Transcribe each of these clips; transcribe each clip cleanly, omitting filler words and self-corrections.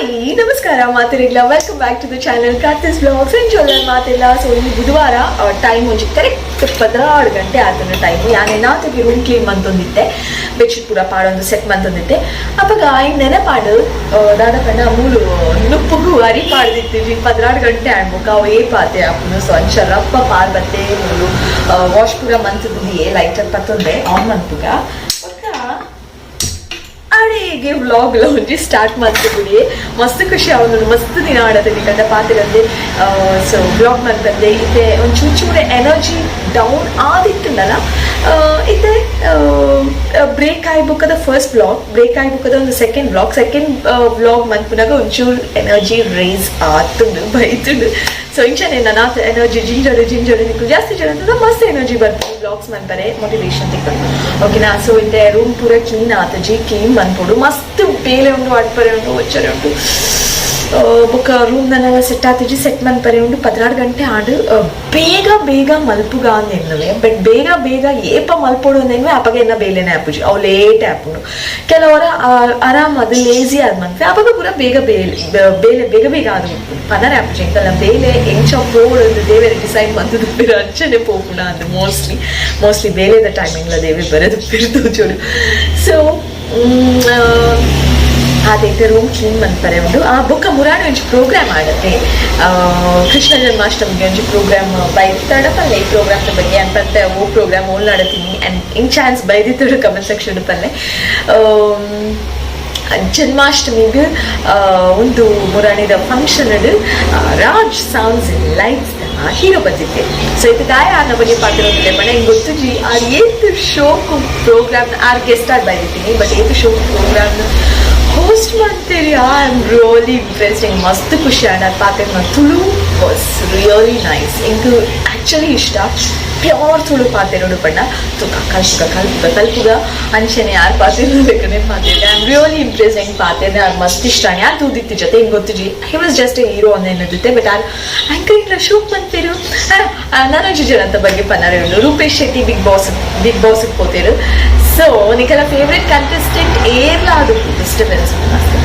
Hi ನಮಸ್ಕಾರ ಮಾತೆರೆಗ್ಲ welcome back to the channel Karthi's vlogs and ಜೊಲ್ಲರ್ ಮಾತೆಲ್ಲ. ಸೊ ಈ ಬುಧವಾರ ಟೈಮ್ ಒಂಜಿ ಕರೆಕ್ಟ್ 16 ಗಂಟೆ ಆತನ ಟೈಮು ಯಾನೇನಾತಗೆ ರೂಮ್ ಕ್ಲೀನ್ ಮಂತೊಂದಿತ್ತೆ ಬೆಡ್ಶೀಟ್ ಪೂರ ಪಾಡೊಂದು ಸೆಟ್ ಮಂತೊಂದಿತ್ತೆ ಅಪ್ಪಗ ಆಯ್ನ ನೆನಪಾಡು ದಾದ ಪಂಡ ಮೂಲು ನುಪ್ಪುಗು ಅರಿ ಪಾಡ್ದಿತ್ತೀವಿ 16 ಗಂಟೆ ಆಡ್ಬೇಕು ಅವು ಏ ಪಾತೆ ಅಪ್ಪನು ಸೊ ಅಂಚ ರಪ್ಪ ಪಾರ್ ಬತ್ತೆ ಮೂಲು ವಾಶ್ ಪೂರ ಮಂತದಿಯೇ ಲೈಟರ್ ಪತ್ತೊಂದೆ ಆನ್ ಮಂತುಗ ಅಡಿಗೆ ವ್ಲಾಗ್ ಒಂಜಿ ಸ್ಟಾರ್ಟ್ ಮಾಡ್ತಿದ್ವಿ. ಮಸ್ತ್ ಖುಷಿ ಅವನು ಮಸ್ತ್ ದಿನ ಆಡೋದಕ್ಕೆ ಕಂಡ ಪಾತಿರಂದೆ. ಸೊ ವ್ಲಾಗ್ ಮಾಡ್ತಂದೆ ಇತ್ತೆ ಒಂದು ಚೂರೆ ಎನರ್ಜಿ ಡೌನ್ ಆದಿತ್ತಲ್ಲ ಇತ್ತೆ ಬ್ರೇಕ್ ಆಯ್ಬೇಕದ ಫಸ್ಟ್ ವ್ಲಾಗ್ ಬ್ರೇಕ್ ಆಯ್ಬೇಕದ ಒಂದು ಸೆಕೆಂಡ್ ವ್ಲಾಗ್ ಮನ್ಪುನಾಗ ಒಂಚೂರು ಎನರ್ಜಿ ರೇಸ್ ಆತುಂಡು ಬೈತುಂಡು. ಸೊ ಇಂಚನೆ ನನ್ನ ಎನರ್ಜಿ ಜಿಂಜಡು ನಿಕ್ಕು ಜಾಸ್ತಿ ಜನ ಅಂತಂದ್ರೆ ಮಸ್ತ್ ಎನರ್ಜಿ ಬರ್ತದೆ ಬ್ಲಾಗ್ಸ್ ಮನ್ಪರೆ ಮೋಟಿವೇಶನ್ ತಿಕ್ಕೊಂಡು ಓಕೆನಾ. ಸೊ ಇತ್ತೆ ರೂಮ್ ಪೂರ ಕ್ಲೀನ್ ಆತಜಿ ಕ್ಲೀನ್ ಮನ್ಪೊಡು ಮಸ್ತ್ ಬೇಲೆ ಉಂಡು ಅಡ್ಪರೆ ಉಂಡು ಒಚ್ಚರೆ ಉಂಡು ಬೊಕ್ಕ ರೂಮ್ ನನ್ನೆಲ್ಲ ಸೆಟ್ ಆತಜಿ ಸೆಟ್ ಮನ್ಪರೆ ಉಂಡು 16 ಗಂಟೆ ಆಡು ಬೇಗ ಮಲ್ಪುಗ ಅಂದೆನ್ನುವೆ. ಬಟ್ ಬೇಗ ಏಪ ಮಲ್ಪೊಡು ಅಂದೆನ್ನುವೆ ಅಪಗ ಎನ್ನ ಬೇಲೆನೆ ಆಪುಜಿ ಅವು ಲೇಟ್ ಆಪುಂಡು. ಕೆಲವರ ಆರಾಮ್ ಅದು ಲೇಜಿ ಆದ್ ಮನ್ಪೆ ಅಪಗ ಪೂರ ಬೇಗ ಆದು ಪನರ ಆಪುಜಿ ಎಂಕಲ್ಲ ಬೇಲೆ ಎಂಚ ಪೋಡು ದೇವರ ಡಿಸೈಡ್ ಮಂತದು ಅಂಚನೆ ಪೋಪುಣ ಅಂದು ಮೋಸ್ಟ್ಲಿ ಬೇಲೆದ ಟೈಮಿಂಗ್ಲ ದೇವಿ ಬರೆದು ಬಿರ್ದು ಜೋಡು. ಸೊ ಅದೈತೆ ರೂಮ್ ಕ್ಲೀನ್ ಮನ್ಪರೆ ಉಂಡು ಆ ಬೊಕ್ಕ ಮುರಾಣಿ ಒಂಜಿ ಪ್ರೋಗ್ರಾಮ್ ಆಡತ್ತೆ ಕೃಷ್ಣ ಜನ್ಮಾಷ್ಟಮಿಗೆ ಒಂಜಿ ಪ್ರೋಗ್ರಾಮ್ ಬೈದಿತ್ತಾಡ ಪಲ್ಲೆ ಈ ಪ್ರೋಗ್ರಾಮ್ನ ಬಗ್ಗೆ ಅನ್ಪತ್ತೆ ಓ ಪ್ರೋಗ್ರಾಮ್ ಓಲ್ ನಡತೀನಿ ಆ್ಯಂಡ್ ಇನ್ ಚಾನ್ಸ್ ಬೈದಿತ್ತಾಡು ಕಮೆಂಟ್ ಸೆಕ್ಷನ್ ಪಲ್ಲೆ ಜನ್ಮಾಷ್ಟಮಿಗೆ ಒಂದು ಮುರಾಣಿದ ಫಂಕ್ಷನ್ ರಾಜ್ ಸೌಂಡ್ಸ್ ಲೈಟ್ಸ್ ಹೀರೋ ಬಂದಿದ್ದೆ. ಸೊ ಇದು ಗಾಯ ಆನ ಬಗ್ಗೆ ಪಾತಿರೋದಿಲ್ಲ ಬಣ್ಣ ಹಿಂಗೆ ಗೊತ್ತುಜಿ ಆ ಏತು ಶೋಕು ಪ್ರೋಗ್ರಾಮ್ನ ಆರ್ ಗೆಸ್ಟ್ ಆಗಿ ಬೈದಿದ್ದೀನಿ ಬಟ್ ಏತು ಶೋಕು ಪ್ರೋಗ್ರಾಮ್ನ ಹೋಸ್ಟ್ ಮಾಡ್ತೀರಿ ಐ ಆಮ್ ರಿಯಲಿ ಇಂಟ್ರೆಸ್ಟಿಂಗ್ ಮಸ್ತ್ ಖುಷಿ ಆಡ ಪಾತ್ರ ತುಳು ವಾಸ್ ರಿಯಲಿ ನೈಸ್ ಇಂಕು ಆ್ಯಕ್ಚುಲಿ ಇಷ್ಟ ಪ್ಯೂರ್ ತುಳು ಪಾತಿರೋಡು ಪಣ್ಣ ತುಕ ಕಲ್ಪುಗ ಅಂಚನೆ ಯಾರು ಪಾತಿರೋದಕ್ಕನೆ ಪಾತಿದ್ದೆ ಐ ಆಮ್ ರಿಯಲಿ ಇಂಟ್ರೆಸ್ಟಿಂಗ್ ಪಾತಿದ್ದೆ ಅದು ಮಸ್ತ್ ಇಷ್ಟ ಯಾರು ತೂದಿತ್ತು ಜೊತೆ ಹಿಂಗೆ ಗೊತ್ತುಜಿ he was just a hero ಅನ್ನೋದಿತ್ತೆ ಬಟ್ ಆರ್ ಆ್ಯಂಕರಿಂಗ್ ಶೋಕ್ ಬಂತೀರು ನನಜು ಜನ ಅಂತ ಬಗ್ಗೆ ಪನ್ನರೆ ಉಂಡು Rupesh Shetty big ಬಾಸ್ಗೆ ಪೋತೇರು. So ನಿಕಲ favourite contestant ಏರ್ಲಾದು disturbance ಮಸ್ತ್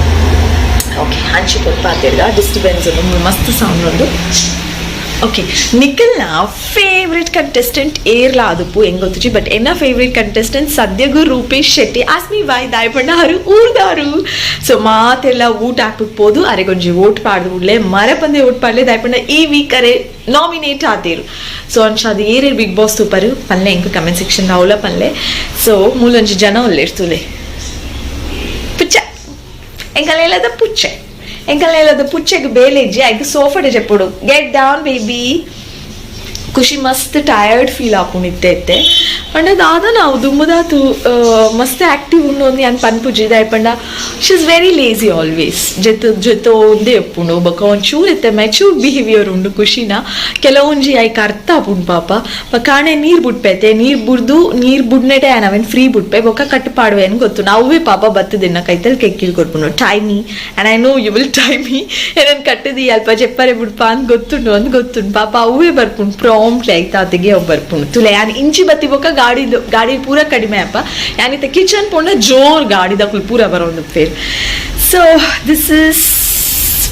ಓಕೆ ಹಂಚಿ ಕೊಟ್ಪಾತಿರ್ಗ ಡಿಸ್ಟರ್ಬೆನ್ಸ್ ಮಸ್ತ್ ಸೌಂಡ್ ಉಂಡು. ಓಕೆ ನಿಖಲ್ನ ಫೇವ್ರೆಟ್ ಕಂಟೆಸ್ಟೆಂಟ್ ಏರ್ಲ ಆದುಪ್ಪು ಹೆಂಗ್ ಗೊತ್ತುಜಿ ಬಟ್ ಎನ್ನ ಫೇವ್ರೆಟ್ ಕಂಟೆಸ್ಟೆಂಟ್ ಸದ್ಯಗೂ ರೂಪೇಶ್ ಶೆಟ್ಟಿ ಆಸ್ಮಿ ಬಾಯ್ ದಾಯ್ಪಣ್ಣ ಅವರು ಊರ್ದಾರು. ಸೊ ಮಾತೆಲ್ಲ ಊಟ ಹಾಕ್ಬಿಟ್ಬೋದು ಅರೆಗೊಂಜಿ ಓಟ್ ಪಾಡ್ದು ಬಿಡ್ಲೆ ಮರ ಬಂದೆ ಓಟ್ ಪಾಡ್ಲೆ ದಾಯ್ಪಣ್ಣ ಈ ವೀಕ್ ಅರೆ ನಾಮಿನೇಟ್ ಆತೇರು. ಸೊ ಅಂಚ ಅದು ಏರೇ ಬಿಗ್ ಬಾಸ್ ತೂಪರು ಪಲ್ಲೆ ಹೆಂಗೆ ಕಮೆಂಟ್ ಸೆಕ್ಷನ್ ಅವಳ ಪಲ್ಲೆ. ಸೊ ಮೂಲೊಂಜಿ ಜನ ಒಳ್ಳೆರ್ತುಲೆ ಪುಚ್ಚ ಎಂಕಲೆಲ್ಲದ ಪುಚ್ಚೆ ಎಂಕಲೆಲ್ಲದ ಪುಚ್ಚೆಗೆ ಬೇಲೆಜ್ಜಿ ಆಯ್ತು ಸೋಫಾಡೆ ಚೆಪ್ಪುಡು ಗೆಟ್ ಡೌನ್ ಬೇಬಿ ಖುಷಿ ಮಸ್ತ್ ಟಯರ್ಡ್ ಫೀಲ್ ಆಪುಣಿತ್ತೆ ಪಂಡ ದಾದ ನಾವು ದುಮ್ಮದಾತು ಮಸ್ತ್ ಆಕ್ಟಿವ್ ಉಂಡು ಅನ್ ಪನ್ಪುಜಿ ದಾಯ್ಪಂಡ she is very lazy always ಜೊತೆ ಒಂದೇ ಎಪ್ಪುಂಡು ಬೊಕ್ಕ ಒಂಚೂರು ಎತ್ತೆ ಮೆಚೂರ್ ಬಿಹೇವಿಯರ್ ಉಂಡು ಖುಷಿನ ಕೆಲವೊಂಜಿ ಆಯ್ಕೆ ಅರ್ಥ ಆಪುಂಡು ಪಾಪ ಕಾಣೆ ನೀರು ಬಿಟ್ಪೈತೆ ನೀರು ಬುಡ್ನೆಟೆ ನಾವೇನು ಫ್ರೀ ಬಿಟ್ಪೆ ಬೊಕ್ಕ ಕಟ್ಟು ಪಾಡುವೆ ಅನ್ ಗೊತ್ತು ನಾವೇ ಪಾಪ ಬತ್ತದಿನ್ನ ಕೈತಲ್ಲಿ ಕೆಕ್ಕಿಲ್ ಕೊಡ್ಪುಂಡು ಟೈಮಿ and I know you will ಟೈಮಿ ಏನನ್ನು ಕಟ್ಟದಿ ಅಲ್ಪ ಚೆಪ್ಪರೆ ಬಿಡ್ಪ ಅಂತ ಗೊತ್ತುಂಡು ಪಾಪ ಅವೇ ಬರ್ಪುಂಡು ಪ್ರಾಂಪ್ಟ್ಲಿ ಆಯ್ತಾ ಅತಿಗೆ ಅವು ಬರ್ಪುಂಡು ತುಲೆ ಯಾನ್ ಇಂಚಿ ಬತ್ತಿ ಬೊಕ್ಕ ಗಾಡಿ ಪೂರ ಕಡಿಮೆ ಅಪ್ಪ ಯಾನಿತ್ತೆ ಕಿಚನ್ ಪೋಂಡ ಜೋರ್ ಗಾಡಿದ ಫುಲ್ ಪೂರ ಬರೋದು fair. So this is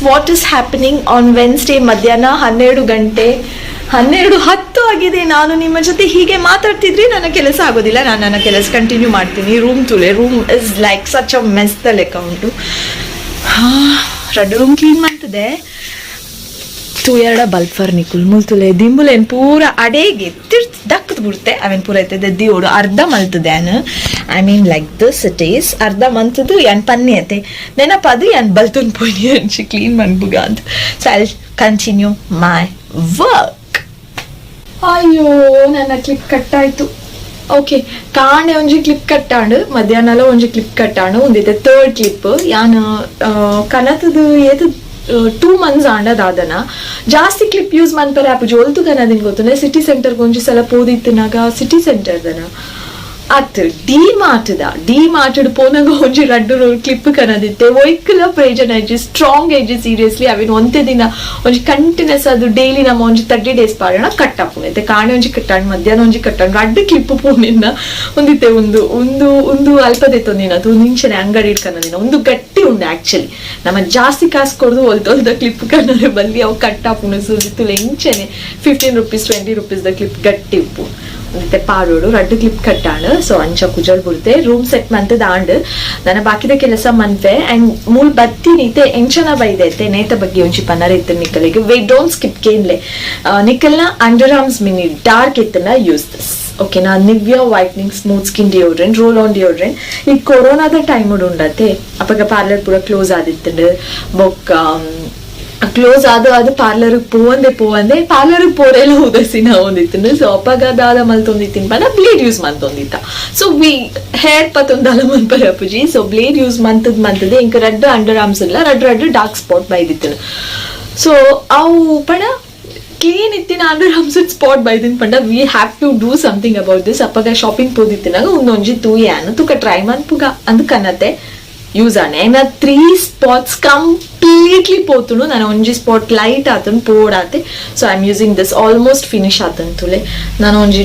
what is happening on Wednesday ಮಧ್ಯಾಹ್ನ 12:10 ಆಗಿದೆ. ನಾನು ನಿಮ್ಮ ಜೊತೆ ಹೀಗೆ ಮಾತಾಡ್ತಿದ್ರಿ ನನ್ನ ಕೆಲಸ ಆಗೋದಿಲ್ಲ, ನಾನು ನನ್ನ ಕೆಲಸ ಕಂಟಿನ್ಯೂ ಮಾಡ್ತೀನಿ. Room is like such a mess ದ ಲೆಕ್ಕ ಉಂಟು. ಎರಡು ರೂಮ್ ಕ್ಲೀನ್ ಮಾಡ್ತದೆ ತೂ ಎರಡ ಬಲ್ಫರ್ ನಿಕುಲ್ ಮುಲ್ತುಲೆ ದಿಂಬುಲೇನು ಪೂರ ಅಡೇಗೆ ದಕ್ಕದ್ ಬಿಡುತ್ತೆ ಅವೇನು ಪೂರ ಐತೆ ದಿಯೋಡು ಅರ್ಧ ಮಲ್ತದೆ I mean like this it is ಅರ್ಧ ಮಂತದ್ದು ಎನ್ ಪನ್ನಿ ಐತೆ ನೆನಪದು ಎನ್ ಬಲ್ತನ್ ಪೋಯ್ನಿ ಅಂಚಿ ಕ್ಲೀನ್ ಮಾಡ್ಬುಗ ಅಂತ. So I continue my work. ಅಯ್ಯೋ ನನ್ನ ಕ್ಲಿಪ್ ಕಟ್ಟಾಯ್ತು. ಓಕೆ ಕಾಂಡೆ ಒಂಜಿ ಕ್ಲಿಪ್ ಕಟ್ಟಾಂಡು ಮಧ್ಯಾಹ್ನ ಒಂಜಿ ಕ್ಲಿಪ್ ಕಟ್ಟಾಂಡು ಒಂದೈತೆ ಥರ್ಡ್ ಕ್ಲಿಪ್ ಯಾನು ಕನತದು ಏತು 2 months ಆಂಡದಾದನ ಜಾಸ್ತಿ ಕ್ಲಿಪ್ ಯೂಸ್ ಮನ್ಪರೆ ಆಪು ಜೋಲ್ತು ಕನದಿಂಗ್ ಗೊತ್ತುಂಡೆ ಸಿಟಿ ಸೆಂಟರ್ಗೆ ಒಂಜಿ ಸಲ ಪೋದಿತ್ತಿನಾಗ ಸಿಟಿ ಸೆಂಟರ್ದನ ಅತ್ ಡಿ ಮಾರ್ಟ್ ಪೋನಾಗ ಒಂಜಿ ರಡ್ಡು ಕ್ಲಿಪ್ ಕನದಿತ್ತೆ ಒಯ್ಕಲ ಪ್ರೇಜನ್ ಐಜಿ ಸ್ಟ್ರಾಂಗ್ ಐಜಿ ಸೀರಿಯಸ್ಲಿ ಅವಿನ ಒಂತೆ ದಿನ ಒಂಜಿ ಕಂಟಿನ್ಯೂಸ್ ಅದು ಡೈಲಿ ನಮ್ಮ ಒಂಜಿ 30 days ಪಾಡೋಣ ಕಟ್ ಆಪುನೈತೆ ಕಾಣೆ ಒಂಜಿ ಕಟ್ಟಾಂಡ್ ಮಧ್ಯಾಹ್ನ ಒಂಜಿ ಕಟ್ಟಾಂಡ್ ರಡ್ಡು ಕ್ಲಿಪ್ ಪೋನಿನ ಒಂದಿತ್ತೆ ಒಂದು ಅಲ್ಪದೆತ್ತೊಂದಿನ ಅದು ನಿಂಚನೆ ಅಂಗಡಿ ಇಟ್ಕನದಿನ ಒಂದು ಗಟ್ಟಿ ಉಂಡು ಆಕ್ಚುಲಿ ನಮ್ಮ ಜಾಸ್ತಿ ಕಾಸು ಕೊಡ್ದು ಹೊಲ್ದ ಕ್ಲಿಪ್ ಕನ್ನರೆ ಬಲ್ಲಿ ಅವು ಕಟ್ ಆಪುನ ಸುರಿತು ಎಂಚನೆ 15 rupees 20 rupees ಕ್ಲಿಪ್ ಗಟ್ಟಿ ಉಪ್ಪು ಮತ್ತೆ ಪಾಡೋಡು ರಡ್ಡು ಕ್ಲಿಪ್ ಕಟ್ಟಾಂಡ್ ಸೊ ಅಂಚ ಕುಜಲ್ ಬಿಡ್ತೆ ರೂಮ್ ಸೆಟ್ ಮಂತ್ ದಾಂಡ್ ನನ್ನ ಬಾಕಿದ ಕೆಲಸ ಮಂತೆ ಅಂಡ್ ಮೂಲ್ ಬತ್ತಿ ನೀತೆ ಎಂಚನ ಬೈದೈತೆ ನೇತ ಬಗ್ಗೆ ಒಂಚಿ ಪನ್ನರ ಇತ್ತು ನಿಕ್ಕಲಿಗೆ ವೆ ಡೋಂಟ್ ಸ್ಕಿಪ್ ಕೇನ್ಲೆ ನಿಕ್ಕಲ್ನ ಅಂಡರ್ ಆರ್ಮ್ಸ್ ಮಿನಿ ಡಾರ್ಕ್ ಇತ್ತನ ಯೂಸ್ ದಿಸ್ ಓಕೆನಾ Nivea whitening smooth skin deodorant roll on deodorant ಈ ಕೊರೋನಾದ ಟೈಮ್ ಉಂಡತೆ ಅಪ್ಪಗ ಪಾರ್ಲರ್ ಪೂರ ಕ್ಲೋಸ್ ಆದಿತ್ತು ಬೊಕ್ಕ ಕ್ಲೋಸ್ ಅದು ಪಾರ್ಲರ್ ಪೋವಂದೆ ಪಾರ್ಲರ್ ಪೋರೆಲ್ಲ ಉದಸಿನ ಒಂದಿತ್ತು ಸೊ ಅಪಗದಾದ ಮಲ್ತೊಂದಿತ್ತಿನ ಪಂಡ ಬ್ಲೇಡ್ ಯೂಸ್ ಮಂತೊಂದಿತ್ತ ಸೊ ವಿ ಹೇರ್ ಪತ್ತೊಂದಲ ಮನ್ಪರ ಅಪ್ಪುಜಿ ಸೊ ಬ್ಲೇಡ್ ಯೂಸ್ ಮಂತದೆ ಇಂಕ ರಡ್ಡು ಅಂಡರ್ ಆರ್ಮ್ಸ್ ಇಲ್ಲ ರಡ್ಡು ಡಾರ್ಕ್ ಸ್ಪಾಟ್ ಬೈದಿತ್ತು ಸೊ ಅವು ಪಂಡ ಕ್ಲೀನ್ ಇತ್ತಿನ ಅಂಡರ್ ಆರ್ಮ್ಸ್ ಸ್ಪಾಟ್ ಬೈದಿನ ಪಂಡ we have to do something about this ಅಪ್ಪಗ ಶಾಪಿಂಗ್ ಪೋದಿತ್ತಿನಾಗ ಒಂದೊಂಜಿ ತೂಯಾನು ತುಕ ಟ್ರೈ ಮನ್ಪುಗ ಅಂದ್ ಕನ್ನತೆ ಯೂಸ್ ಆನೆ ನಾ 3 spots ಕಂಪ್ಲೀಟ್ಲಿ ಪೋತುನು ನಾನು ಒಂಜಿ ಸ್ಪಾಟ್ ಲೈಟ್ ಆತನು ಪೋಡಾತೆ so I am using this almost finish ಆತನ್ ತುಲೆ ನಾನು ಒಂಜಿ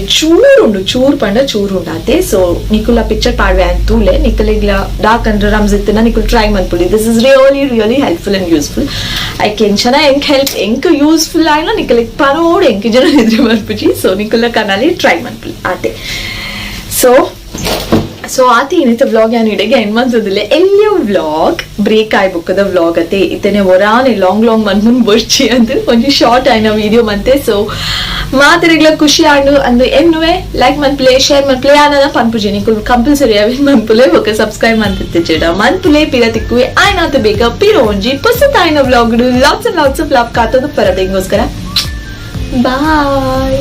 ಚೂರ್ ಪಂಡ ಚೂರ್ ಉಂಡಾತೆ ಸೊ ನಿಕುಲ ಪಿಕ್ಚರ್ ಪಾಡ್ವೆ ಅಂತೂಲೆ ನಿಕಲಿಗ್ಲ ಡಾರ್ಕ್ ಅಂಡರ್ ಆರ್ಮ್ಸ್ ಇತ್ತಿನ ನಿಕುಲ್ ಟ್ರೈ ಮನ್ಪುಲಿ this is really helpful and useful ಐಕೆ ಎಂಚನ ಹೆಲ್ಪ್ ಯೂಸ್ಫುಲ್ ಆಯ್ನ ನಿಕಲಿಗ್ ಪರೋಡ್ ಎಂಕಿ ಜನ ಇದ್ರೆ ಮನ್ಪುಜಿ ಸೊ ನಿಕುಲ ಕನಾಲಿ ಟ್ರೈ ಮನ್ಪುಲಿ ಆತೆ ಸೊ ಆತ ಏನಿತ್ತು ವ್ಲಾಗ್ ಯಾನು ಇಡೆಗೆ ಎನ್ಮನ್ಸೋದಿಲ್ಲ ಎಲ್ಲಿಯೋ ವ್ಲಾಗ್ ಬ್ರೇಕ್ ಆಯ್ಬುಕ್ಕದ ವ್ಲಾಗ್ ಅತ್ತೆ ಇತ್ತನೆ ಒರಾನೆ ಲಾಂಗ್ ಮನ್ಮುನ್ ಬರ್ಚಿ ಅಂತ ಒಂಜಿ ಶಾರ್ಟ್ ಆಯ್ನ ವಿಡಿಯೋ ಮಂತೆ ಸೊ ಮಾತಿರಿಗ್ಲ ಖುಷಿ ಆಂಡು ಅಂದು ಎನ್ನುವೆ ಲೈಕ್ ಮನ್ಪುಲೆ ಶೇರ್ ಮನ್ಪುಲೆ ಆನನ ಪನ್ಪುಜಿ ನಿಕುಲ್ ಕಂಪಲ್ಸರಿ ಅವಿನ್ ಮನ್ಪುಲೆ ಬೊಕ್ಕ ಸಬ್ಸ್ಕ್ರೈಬ್ ಮಂತಿತ್ತೆ ಜೇಡ ಮನ್ಪುಲೆ ಪಿರ ತಿಕ್ಕುವೆ ಆಯ್ನಾತ್ ಬೇಗ ಪಿರ ಒಂಜಿ ಪುಸ್ತಕ ಆಯ್ನ ವ್ಲಾಗ್ ಲಾಟ್ಸ್ ಆಫ್ ಲವ್ ಕಾತದು ಪರದೆಗೋಸ್ಕರ ಬಾಯ್